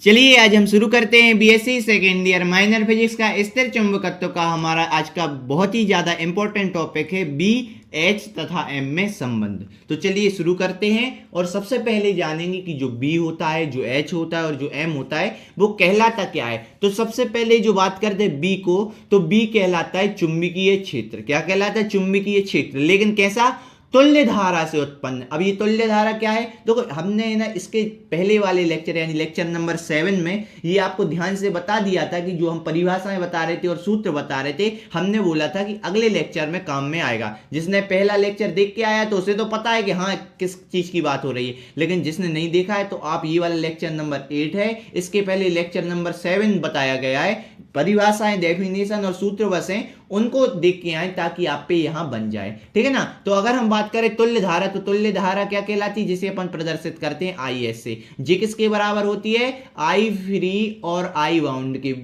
चलिए आज हम शुरू करते हैं BSc second year minor physics का स्थिर चुंबकत्व का हमारा आज का बहुत ही ज्यादा इंपॉर्टेंट टॉपिक है बी एच तथा एम में संबंध। तो चलिए शुरू करते हैं और सबसे पहले जानेंगे कि जो बी होता है, जो एच होता है और जो एम होता है वो कहलाता क्या है। तो सबसे पहले जो बात करते हैं बी को, तो बी कहलाता है चुंबकीय क्षेत्र। क्या कहलाता है? चुंबकीय क्षेत्र। लेकिन कैसा? तुल्य धारा से उत्पन्न। अब ये तुल्य धारा क्या है? देखो हमने ना इसके पहले वाले लेक्चर यानी लेक्चर नंबर 7 में ये आपको ध्यान से बता दिया था कि जो हम परिभाषाएं बता रहे थे और सूत्र बता रहे थे, हमने बोला था कि अगले लेक्चर में काम में आएगा। जिसने पहला लेक्चर देख के आया तो उसे तो पता है कि हाँ किस चीज की बात हो रही है, लेकिन जिसने नहीं देखा है तो आप ये वाला लेक्चर नंबर 8 है, इसके पहले लेक्चर नंबर 7 बताया गया है। परिभाषाएं, डेफिनेशन और सूत्र बसें उनको देख के आए ताकि आप पे यहां बन जाए। ठीक है ना। तो अगर हम बात करें तुल्य धारा, तो तुल्य धारा क्या कहलाती है? जिसे अपन प्रदर्शित करते हैं आई एस से। जी किसके बराबर होती है? आई फ्री और आई बाउंड के।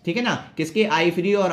ठीक है ना। किसके? आई फ्री और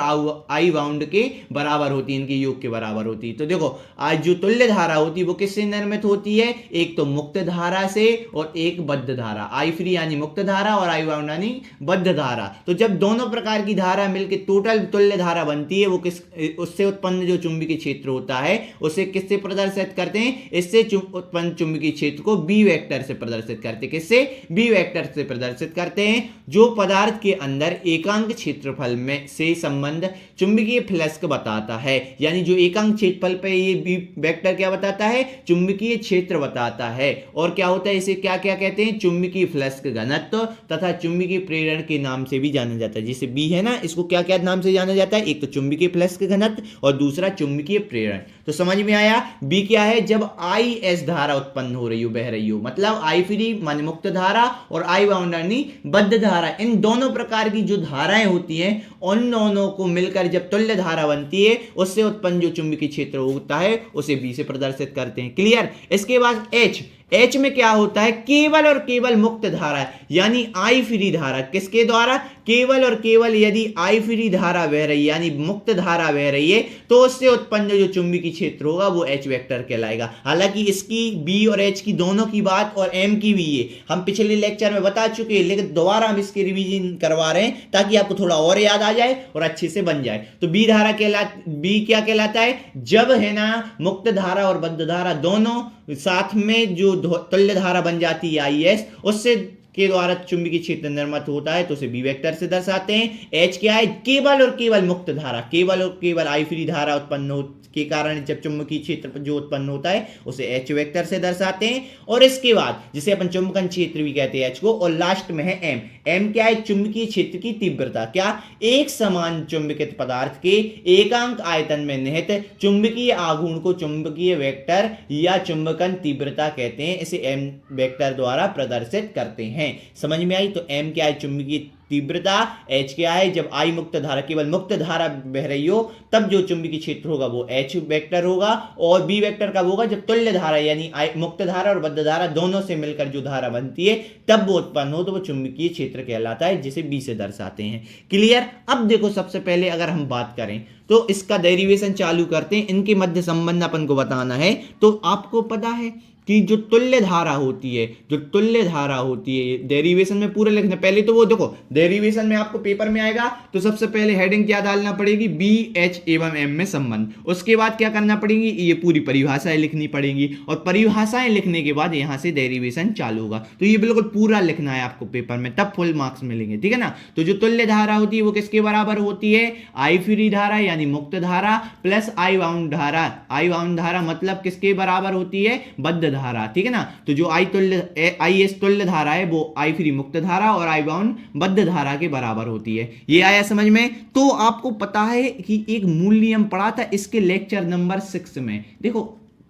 आई बाउंड के बराबर होती है, इनके योग के बराबर होती है। तो देखो आज जो तुल्य धारा होती है वो किससे निर्मित होती है? एक तो मुक्त धारा से और एक बद्ध धारा। आई फ्री यानी मुक्त धारा और आई बाउंड यानी बद्ध धारा। तो जब दोनों प्रकार की धारा मिलकर टोटल तुल्य धारा बनती है, वो किस उससे उत्पन्न जो चुंबकीय क्षेत्र होता है उसे किससे प्रदर्शित करते हैं? इससे उत्पन्न चुंबकीय क्षेत्र को बी वेक्टर से प्रदर्शित करते हैं। किससे? बी वेक्टर से प्रदर्शित करते हैं। जो पदार्थ के अंदर एकांक क्षेत्रफल में से संबंध चुंबकीय फ्लक्स बताता है, यानी जो एकांक क्षेत्रफल पे ये बी वेक्टर क्या बताता है? चुंबकीय क्षेत्र बताता है। और क्या होता है? इसे क्या क्या कहते हैं? चुंबकीय फ्लक्स घनत्व तथा चुंबकीय प्रेरण के नाम से भी जाना जाता है। जैसे बी है ना, इसको क्या क्या नाम से जाना जाता है? एक तो चुंबकीय फ्लक्स घनत्व और दूसरा चुंबकीय प्रेरण। तो समझ में आया? बी क्या है? जब आई एस धारा उत्पन्न हो रही हो, बह रही हो, मतलब आई फ्री मान मुक्त धारा और आई बाउंड यानी बद्ध धारा, इन दोनों प्रकार की जो धाराएं होती हैं उन दोनों को मिलकर जब तुल्य धारा बनती है उससे उत्पन्न जो चुंबकीय क्षेत्र होता है उसे बी से प्रदर्शित करते हैं। क्लियर। इसके बाद एच। एच में क्या होता है? केवल और केवल मुक्त धारा यानी आई फ्री धारा। किसके द्वारा? केवल और केवल यदि आई फ्री धारा बह रही है यानी मुक्त धारा बह रही है तो उससे उत्पन्न जो चुंबकीय क्षेत्र होगा वो एच वेक्टर कहलाएगा। हालांकि इसकी बी और एच की दोनों की बात और एम की भी है हम पिछले लेक्चर में बता चुके हैं, लेकिन दोबारा हम इसकी रिवीजन करवा रहे हैं ताकि आपको थोड़ा और याद आ जाए और अच्छे से बन जाए। तो बी धारा बी क्या कहलाता है? जब है ना मुक्त धारा और बद्ध धारा दोनों साथ में जो तुल्य धारा बन जाती है आई एस, उससे के द्वारा चुंबकीय क्षेत्र निर्मित होता है तो उसे बी वेक्टर से दर्शाते हैं। एच क्या है? केवल और केवल मुक्त धारा, केवल और केवल आई फ्री धारा उत्पन्न के कारण जब चुंबकीय क्षेत्र जो उत्पन्न होता है उसे एच वेक्टर से दर्शाते हैं। और इसके बाद जिसे अपन चुंबकन क्षेत्र भी कहते हैं एच को, और लास्ट में है एम। एम क्या है? चुंबकीय क्षेत्र की तीव्रता। क्या? एक समान चुंबकित पदार्थ के एकांक आयतन में निहित चुंबकीय आघूर्ण को चुंबकीय वेक्टर या चुंबकन तीव्रता कहते हैं। इसे एम वेक्टर द्वारा प्रदर्शित करते हैं। समझ में आई? तो एम क्या है? चुंबकीय तीव्रता। एच क्या है? जब आई मुक्त धारा, केवल मुक्त धारा बह रही हो तब जो चुंबकीय क्षेत्र होगा वो एच वेक्टर होगा। और बी वेक्टर कब होगा? जब तुल्य धारा यानी मुक्त धारा और बद्ध धारा दोनों से मिलकर जो धारा बनती है तब वो उत्पन्न हो तो वो चुंबकीय क्षेत्र कहलाता है, जिसे बी से दर्शाते हैं। क्लियर। अब देखो सबसे पहले अगर हम बात करें तो इसका डेरिवेशन चालू करते हैं। इनके मध्य संबंध अपन को बताना है। तो आपको पता है कि जो तुल्य धारा होती है, जो तुल्य धारा होती है, डेरिवेशन में पूरा लिखना। पहले तो वो देखो डेरिवेशन में आपको पेपर में आएगा तो सबसे पहले हेडिंग क्या डालना पड़ेगी? बी एच एवं एम में संबंध। उसके बाद क्या करना पड़ेगी? ये पूरी परिभाषाएं लिखनी पड़ेंगी और परिभाषाएं लिखने के बाद यहां से डेरिवेशन चालू होगा। तो ये बिल्कुल पूरा लिखना है आपको पेपर में, तब फुल मार्क्स मिलेंगे। ठीक है ना। तो जो तुल्य धारा होती है वो किसके बराबर होती है? आई फ्री धारा यानी मुक्त धारा प्लस आई बाउंड धारा। आई बाउंड धारा मतलब किसके बराबर होती है? बद्ध धारा। ठीक है ना। तो जो आई एस तुल्य धारा है वो आई फ्री मुक्त धारा और आई बाउंड बद्ध धारा के बराबर होती है। ये आया समझ में? तो आपको पता है कि एक मूल नियम पढ़ा था इसके लेक्चर नंबर 6 में। देखो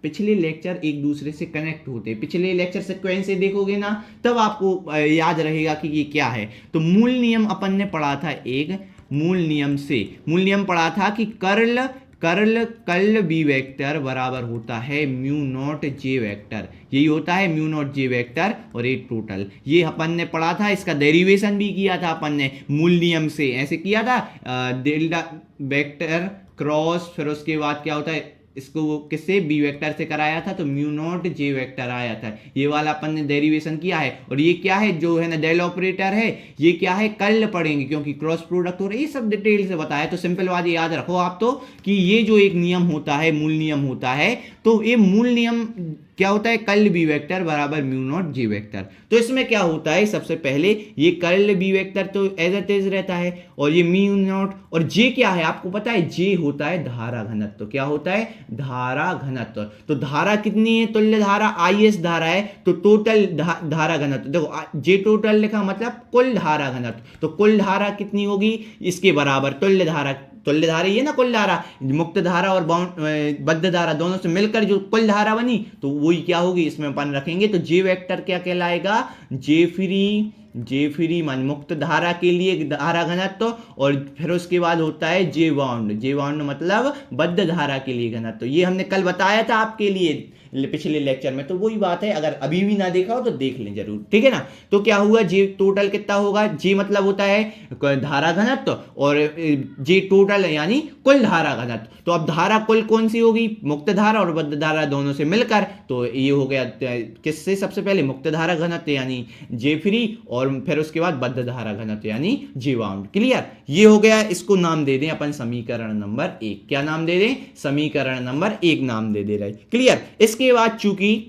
पिछले लेक्चर एक दूसरे से कनेक्ट होते हैं। पिछले लेक्चर सीक्वेंस से देखोगे ना तब आपको याद रहेगा कि ये क्या है। तो मूल नियम अपन ने पढ़ा था, एक मूल नियम पढ़ा था कि कर्ल बी वेक्टर बराबर होता है म्यू नॉट जे वेक्टर। यही होता है म्यू नॉट जे वेक्टर और ए टोटल। ये अपन ने पढ़ा था, इसका डेरिवेशन भी किया था अपन ने मूल नियम से। ऐसे किया था डेल्टा वेक्टर क्रॉस, फिर उसके बाद क्या होता है इसको वो किससे बी वेक्टर से कराया था, तो म्यू नॉट जे वेक्टर आया था। ये वाला अपन ने डेरिवेशन किया है। और ये क्या है जो है ना डेल ऑपरेटर है, ये क्या है कल पढ़ेंगे क्योंकि क्रॉस प्रोडक्ट हो रहा है, ये सब डिटेल से बताया। तो सिंपल बात याद रखो आप तो कि ये जो एक नियम होता है, मूल नियम होता है, तो ये मूल नियम क्या होता है, कर्ल बी वेक्टर बराबर म्यू नॉट जी वेक्टर। तो इसमें क्या होता है, सबसे पहले ये कर्ल बी वेक्टर तो एज इट इज रहता है, और ये म्यू नॉट, और जे क्या है आपको पता है, जे होता है धारा घनत्व। क्या होता है, धारा घनत्व। तो धारा कितनी है, तुल्य धारा आई एस धारा है, तो टोटल धारा घनत्व देखो, जे टोटल लिखा मतलब कुल धारा घनत्व, तो कुल धारा कितनी होगी, इसके बराबर तुल्य धारा। तुल्य धारा ये ना कुल धारा, मुक्त धारा और बद्ध धारा दोनों से मिलकर जो कुल धारा बनी, तो वही क्या होगी इसमें अपन रखेंगे। तो जे वेक्टर क्या कहलाएगा, जे फ्री मान मुक्त धारा के लिए धारा घनत्व, और फिर उसके बाद होता है जे बाउंड मतलब बद्ध धारा के लिए घनत्व। ये हमने कल बताया था आपके लिए पिछले लेक्चर में, तो वही बात है, अगर अभी भी ना देखा हो तो देख लें जरूर, ठीक है ना। तो क्या हुआ, जे टोटल कितना होगा, जे मतलब होता है धारा घनत्व, और जे टोटल यानी कुल धारा घनत्व। तो अब धारा कुल कौन सी होगी, मुक्त धारा और बद्ध धारा दोनों से मिलकर, तो ये हो गया किससे, सबसे पहले मुक्त धारा घनत्व यानी जे फ्री, और फिर उसके बाद बद्ध धारा घनत्व यानी जे बाउंड। क्लियर, ये हो गया। इसको नाम दे दें अपन समीकरण नंबर 1। क्या नाम दे दें, समीकरण नंबर 1 नाम दे रहे। क्लियर। इसके बाद चूंकि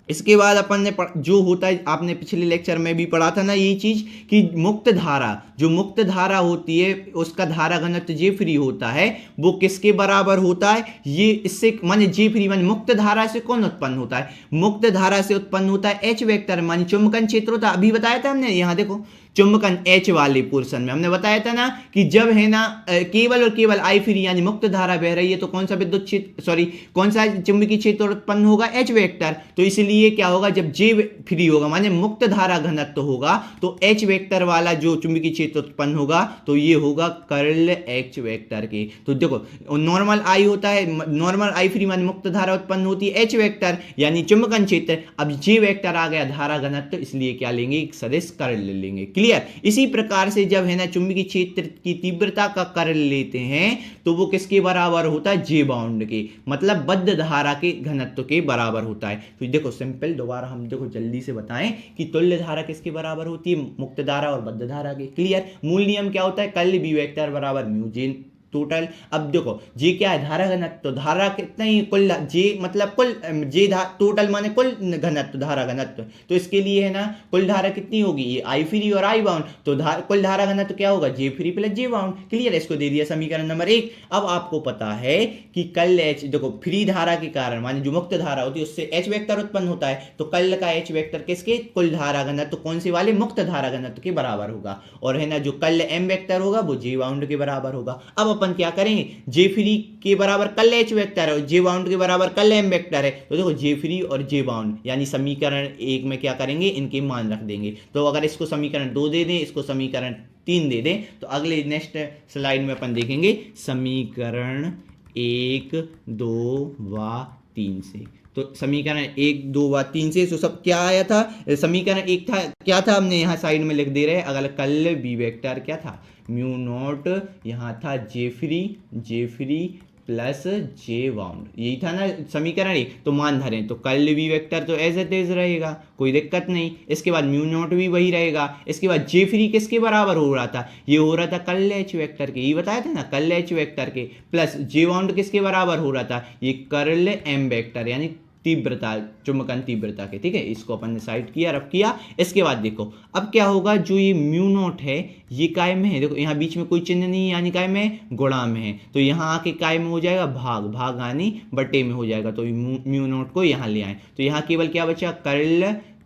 इसके बाद अपन ने जो होता है, आपने पिछले लेक्चर में भी पढ़ा था ना ये चीज, कि मुक्त धारा, जो मुक्त धारा होती है उसका धारा घनत्व जे फ्री होता है, वो किसके बराबर होता है, ये इससे माने जे फ्री माने मुक्त धारा से कौन उत्पन्न होता है, मुक्त धारा से उत्पन्न होता है एच वेक्टर, माने चुंबकन क्षेत्र होता है। अभी बताया था हमने, यहां देखो चुंबकन एच वाले पोर्शन में हमने बताया था ना कि जब है ना केवल और केवल आई फ्री यानी मुक्त धारा बह रही है, तो कौन सा विद्युत क्षेत्र कौन सा चुंबकीय क्षेत्र उत्पन्न होगा, एच वेक्टर। तो इसलिए क्या होगा, जब जे फ्री होगा माने मुक्त धारा घनत्व होगा, तो एच वेक्टर वाला जो चुंबकीय क्षेत्र उत्पन्न होगा, तो ये होगा कर्ल एच वेक्टर के। तो देखो नॉर्मल आई होता है, नॉर्मल आई फ्री माने मुक्त धारा उत्पन्न होती है एच वेक्टर यानी चुंबकन क्षेत्र। अब जे वेक्टर आ गया धारा घनत्व, इसलिए क्या लेंगे, एक सदिश कर्ल ले लेंगे। क्लियर। इसी प्रकार से जब है ना चुंबकीय क्षेत्र की तीव्रता का कर्ल लेते हैं, तो वो किसके बराबर होता है, जे बाउंड के, मतलब बद्ध धारा के घनत्व के बराबर होता है। तो देखो सिंपल, दोबारा हम देखो जल्दी से बताएं कि तुल्य धारा किसके बराबर होती है, मुक्त धारा और बद्ध धारा के। क्लियर। मूल नियम क्या होता है, कर्ल बी वेक्टर बराबर म्यू जे टोटल। अब देखो जे क्या है, धारा घनत्व, तो धारा कितना ही कुल, जे मतलब कुल, जे टोटल माने कुल घनत्व, धारा घनत्व। तो इसके लिए है ना कुल धारा कितनी होगी, ये आई फ्री और आई बाउंड, तो कुल धारा घनत्व क्या होगा, जे फ्री प्लस जे बाउंड। क्लियर। इसको दे दिया समीकरण नंबर 1। अब आपको पता है कि कल एच, देखो फ्री धारा के कारण माने जो मुक्त धारा होती है उससे एच वेक्टर उत्पन्न होता है, तो कल का एच वेक्टर किसके, कुल धारा घनत्व कौन से वाले, मुक्त धारा घनत्व के बराबर होगा, और है ना जो कल एम वेक्टर होगा वो जे बाउंड के बराबर होगा। अब अपन क्या करेंगे, जे फ्री के बराबर कल एच वेक्टर है, जे बाउंड के बराबर कल एम वेक्टर है, तो देखो जे फ्री और जे बाउंड यानी समीकरण 1 में क्या करेंगे, इनके मान रख देंगे। तो अगर इसको समीकरण 2 दे दें, इसको समीकरण 3 दे दें, तो अगले नेक्स्ट स्लाइड में अपन देखेंगे समीकरण 1, 2 व 3 से। तो समीकरण 1, 2 व 3 से तो सब क्या आया था, समीकरण 1 था, क्या था हमने यहाँ साइड में लिख दे रहे हैं, अगर कल बी वेक्टर क्या था, म्यू नॉट, यहाँ था जे फ्री प्लस जे बाउंड, यही था ना समीकरण 1। तो मान धरें तो कर्ल बी वेक्टर तो एज इट इज रहेगा, कोई दिक्कत नहीं। इसके बाद म्यू नॉट भी वही रहेगा। इसके बाद जे फ्री किसके बराबर हो रहा था, ये हो रहा था कर्ल एच वेक्टर के, ये बताया था ना कर्ल एच वेक्टर के, प्लस जे बाउंड किसके बराबर हो रहा था, ये कर्ल एम वेक्टर यानी तीव्रता, चुंबकन तीव्रता के। ठीक है, इसको अपन ने साइड किया, रफ किया। इसके बाद देखो अब क्या होगा, जो ये म्यू नॉट है ये काय में है, देखो यहाँ बीच में कोई चिन्ह नहीं है यानी काय में, गुणा में है, तो यहाँ आके काय में हो जाएगा भाग यानी बटे में हो जाएगा। तो म्यू नॉट को यहाँ ले आए, तो यहाँ केवल क्या बचा,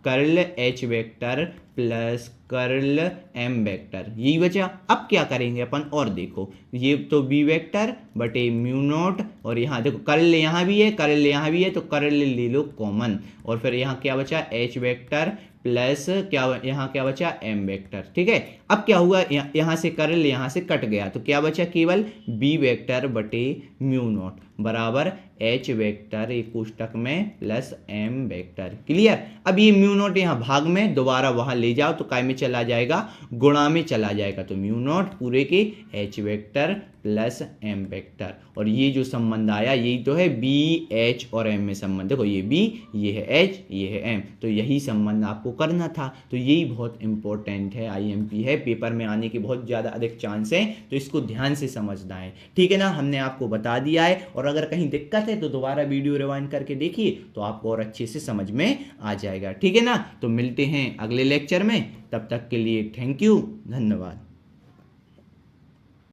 curl H vector plus curl M vector, यही बचा। अब क्या करेंगे अपन, और देखो ये तो बी वेक्टर बटे म्यू नॉट, और यहाँ देखो कर्ल यहाँ भी है, कर्ल यहाँ भी है, तो कर्ल ले लो कॉमन, और फिर यहाँ क्या बचा, एच वेक्टर प्लस क्या, यहाँ क्या बचा, एम वेक्टर। ठीक है। अब क्या हुआ, यहाँ से कर्ल यहाँ से कट गया, तो क्या बचा, केवल बी वेक्टर बटे म्यू नॉट, बराबर एच वेक्टर एक कोष्टक में प्लस एम वेक्टर। क्लियर। अब ये म्यू नॉट यहाँ भाग में दोबारा वहां ले जाओ तो काय में चला जाएगा, गुणा में चला जाएगा। तो म्यू नॉट पूरे के H vector plus M vector. और ये जो संबंध आया यही तो है बी एच और एम में संबंध। देखो ये बी, ये है एच, ये है एम, तो यही संबंध आपको करना था। तो यही बहुत इंपॉर्टेंट है, आईएमपी है, पेपर में आने के बहुत ज़्यादा अधिक चांस है, तो इसको ध्यान से समझना है। ठीक है ना, हमने आपको बता दिया है। और अगर कहीं दिक्कत है तो दोबारा वीडियो रिवाइंड करके देखिए तो आपको और अच्छे से समझ में आ जाएगा। ठीक है ना, तो मिलते हैं अगले लेक्चर में, तब तक के लिए थैंक यू, धन्यवाद।